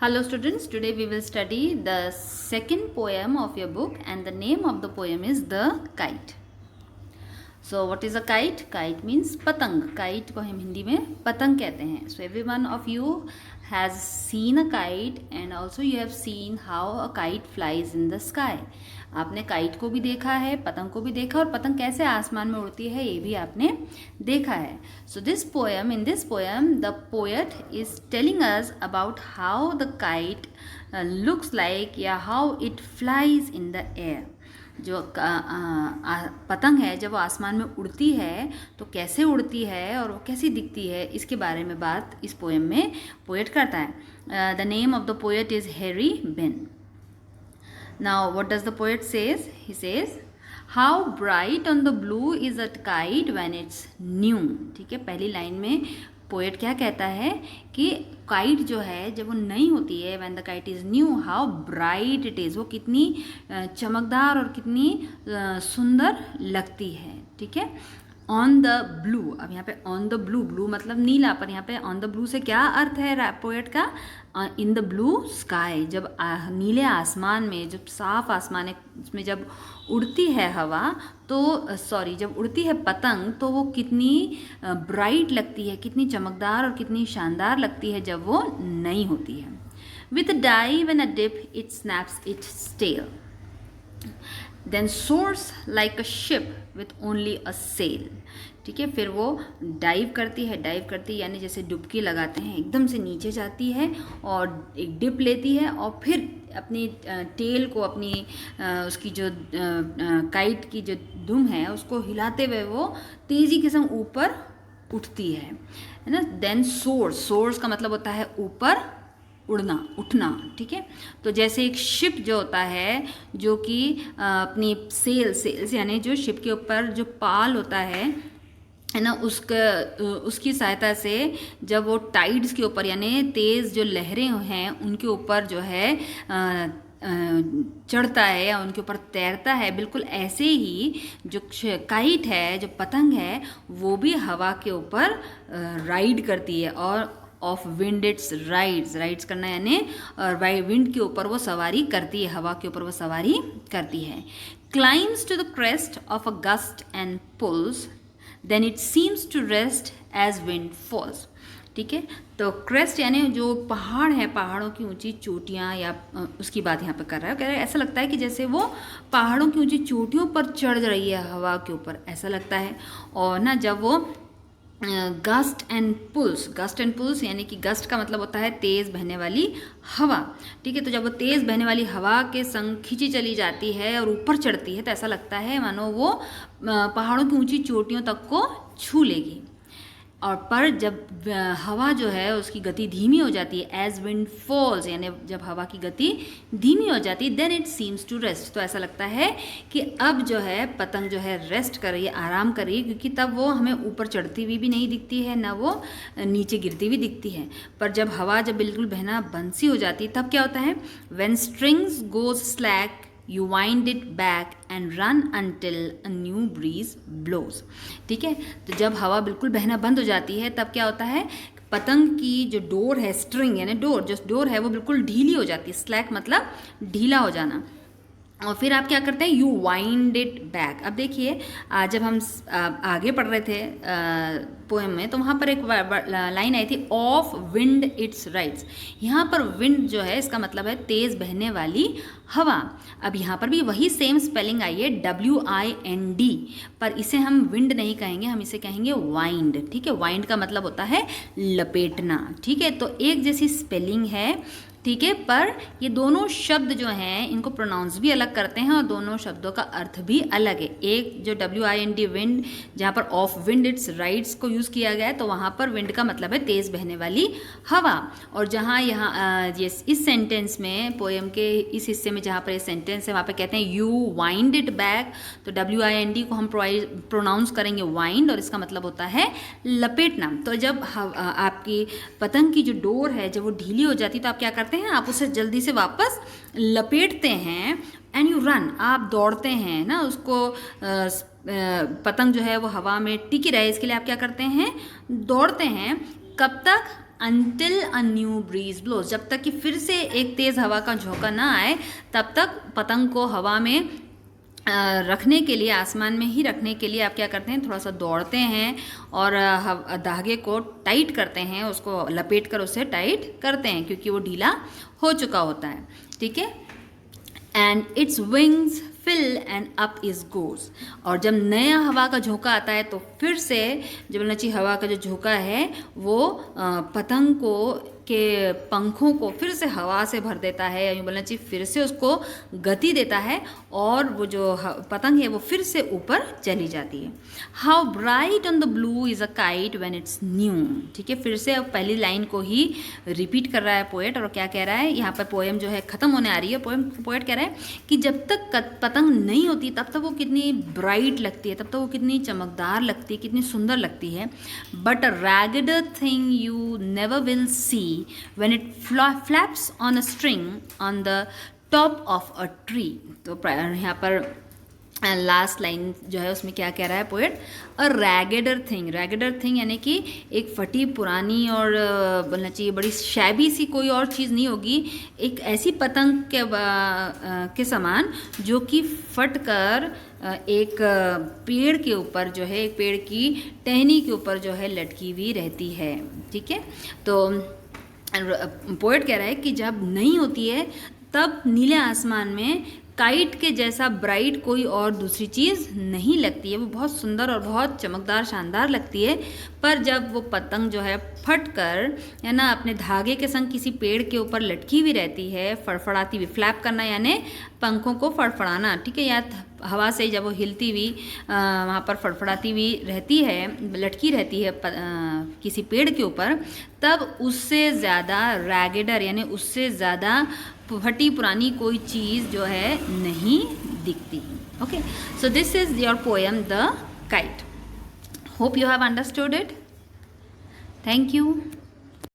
Hello students, today we will study the second poem of your book and the name of the poem is The Kite. So what is a kite? Kite means पतंग. Kite को हम हिंदी में पतंग कहते हैं. So everyone of you has seen a kite and also you have seen how a kite flies in the sky. आपने kite को भी देखा है, पतंग को भी देखा और पतंग कैसे आसमान में उड़ती है ये भी आपने देखा है. So this poem, in this poem the poet is telling us about how the kite looks like या how it flies in the air. जो पतंग है जब वो आसमान में उड़ती है तो कैसे उड़ती है और वो कैसी दिखती है, इसके बारे में बात इस पोएम में पोएट करता है. The name of the poet is Harry Ben. Now what does the poet says? He says, how bright on the blue is a kite when it's new. ठीक है, पहली लाइन में पोएट क्या कहता है कि काइट जो है जब वो नई होती है, when the kite is new, how bright it is, वो कितनी चमकदार और कितनी सुंदर लगती है. ठीक है, ऑन द ब्लू. अब यहाँ पे ऑन द ब्लू, ब्लू मतलब नीला, पर यहाँ पे ऑन द ब्लू से क्या अर्थ है पोएट का? In the blue sky. जब नीले आसमान में, जब साफ आसमान है उसमें जब उड़ती है हवा तो जब उड़ती है पतंग तो वो कितनी ब्राइट लगती है, कितनी चमकदार और कितनी शानदार लगती है जब वो नई होती है. With a dive and a dip it snaps its tail, then soars like a ship with only a sail. ठीक है, फिर वो डाइव करती है यानी जैसे डुबकी लगाते हैं, एकदम से नीचे जाती है और एक डिप लेती है और फिर अपनी टेल को, अपनी उसकी जो काइट की जो दुम है उसको हिलाते हुए वो तेज़ी के संग ऊपर उठती है ना. देन सोर्स का मतलब होता है ऊपर उड़ना, उठना. ठीक है, तो जैसे एक शिप जो होता है जो कि अपनी सेल्स यानी जो शिप के ऊपर जो पाल होता है ना, उसकी सहायता से जब वो टाइड्स के ऊपर यानी तेज़ जो लहरें हैं उनके ऊपर जो है चढ़ता है या उनके ऊपर तैरता है, बिल्कुल ऐसे ही जो काइट है, जो पतंग है, वो भी हवा के ऊपर राइड करती है. और ऑफ विंड इट्स राइड्स करना यानी विंड के ऊपर वो सवारी करती है, हवा के ऊपर वो सवारी करती है. Climbs to the crest of a gust and pulls, then it seems to rest as wind falls. ठीक है, तो क्रेस्ट यानी जो पहाड़ है, पहाड़ों की ऊंची चोटियाँ या उसकी बात यहाँ पे कर रहा है. कह रहा है ऐसा लगता है कि जैसे वो पहाड़ों की ऊंची चोटियों पर चढ़ रही है हवा के ऊपर, ऐसा लगता है. और ना जब वो गस्ट एंड पुल्स यानी कि गस्ट का मतलब होता है तेज़ बहने वाली हवा. ठीक है, तो जब वो तेज़ बहने वाली हवा के संग खींची चली जाती है और ऊपर चढ़ती है तो ऐसा लगता है मानो वो पहाड़ों की ऊंची चोटियों तक को छू लेगी. और पर जब हवा जो है उसकी गति धीमी हो जाती है, एज विंड फॉल्स यानी जब हवा की गति धीमी हो जाती है, then it seems to rest, तो ऐसा लगता है कि अब जो है पतंग जो है रेस्ट कर रही है, आराम कर रही है, क्योंकि तब वो हमें ऊपर चढ़ती हुई भी नहीं दिखती है, ना वो नीचे गिरती हुई दिखती है. पर जब हवा जब बिल्कुल बहना बंद सी हो जाती है तब क्या होता है? When strings goes slack you wind it back and run until a new breeze blows. ठीक है, तो जब हवा बिल्कुल बहना बंद हो जाती है तब क्या होता है? पतंग की जो डोर है, स्ट्रिंग यानी डोर है वो बिल्कुल ढीली हो जाती है. स्लैक मतलब ढीला हो जाना. और फिर आप क्या करते हैं? You wind it back. अब देखिए, जब हम आगे पढ़ रहे थे पोएम में तो वहाँ पर एक लाइन आई थी, ऑफ विंड इट्स राइड्स. यहाँ पर विंड जो है इसका मतलब है तेज़ बहने वाली हवा. अब यहाँ पर भी वही सेम स्पेलिंग आई है, WIND, पर इसे हम विंड नहीं कहेंगे, हम इसे कहेंगे वाइंड. ठीक है, वाइंड का मतलब होता है लपेटना. ठीक है, तो एक जैसी स्पेलिंग है. ठीक है, पर ये दोनों शब्द जो हैं इनको प्रोनाउंस भी अलग करते हैं और दोनों शब्दों का अर्थ भी अलग है. एक जो WIND विंड, जहाँ पर ऑफ विंड इट्स राइड्स को यूज़ किया गया है तो वहाँ पर विंड का मतलब है तेज़ बहने वाली हवा. और जहाँ यहाँ इस सेंटेंस में, पोएम के इस हिस्से में जहाँ पर ये सेंटेंस है वहाँ पर कहते हैं यू वाइंड इट बैक, तो WIND को हम प्रोनाउंस करेंगे वाइंड और इसका मतलब होता है लपेटना. तो जब आपकी पतंग की जो डोर है जब वो ढीली हो जाती है तो आप क्या करते हैं? आप उसे जल्दी से वापस लपेटते हैं. एंड यू रन, आप दौड़ते हैं ना, उसको पतंग जो है वो हवा में टिकी रहे इसके लिए आप क्या करते हैं? दौड़ते हैं. कब तक? until a new breeze blows, जब तक कि फिर से एक तेज़ हवा का झोंका ना आए तब तक पतंग को हवा में रखने के लिए, आसमान में ही रखने के लिए आप क्या करते हैं, थोड़ा सा दौड़ते हैं और धागे को टाइट करते हैं, उसको लपेट कर उसे टाइट करते हैं क्योंकि वो ढीला हो चुका होता है, ठीक है। And its wings fill and up is goes, और जब नया हवा का झोंका आता है तो फिर से जो बोलना चाहिए हवा का जो झोंका है वो पतंग को के पंखों को फिर से हवा से भर देता है, यूँ बोलना चाहिए फिर से उसको गति देता है और वो जो पतंग है वो फिर से ऊपर चली जाती है। How bright on the blue is a kite when it's new, ठीक है। फिर से अब पहली लाइन को ही रिपीट कर रहा है पोएट, और क्या कह रहा है यहाँ पर, पोएम जो है ख़त्म होने आ रही है, पोएट कह रहा है कि जब तक पतंग नहीं होती तब तक वो कितनी ब्राइट लगती है, तब तक वो कितनी चमकदार लगती है, कितनी सुंदर लगती है। But a raggeder thing you never will see when it flaps on a string on the top of a tree। तो यहाँ पर लास्ट लाइन जो है उसमें क्या कह रहा है पोएट, अ रैगेडर थिंग यानी कि एक फटी पुरानी और बोलना चाहिए बड़ी शैबी सी कोई और चीज़ नहीं होगी, एक ऐसी पतंग के समान जो कि फट कर एक पेड़ के ऊपर जो है, एक पेड़ की टहनी के ऊपर जो है लटकी हुई रहती है, ठीक है। तो पोएट कह रहा है कि जब नहीं होती है तब नीले आसमान में काइट के जैसा ब्राइट कोई और दूसरी चीज़ नहीं लगती है, वो बहुत सुंदर और बहुत चमकदार शानदार लगती है। पर जब वो पतंग जो है फट कर है ना अपने धागे के संग किसी पेड़ के ऊपर लटकी हुई रहती है, फड़फड़ाती हुई, फ्लैप करना यानी पंखों को फड़फड़ाना, ठीक है, या हवा से जब वो हिलती हुई वहाँ पर फड़फड़ाती हुई रहती है, लटकी रहती है किसी पेड़ के ऊपर, तब उससे ज़्यादा रैगेडर यानी उससे ज़्यादा फटी पुरानी कोई चीज़ जो है नहीं दिखती। Okay, so this is your poem the kite. Hope you have understood it. Thank you.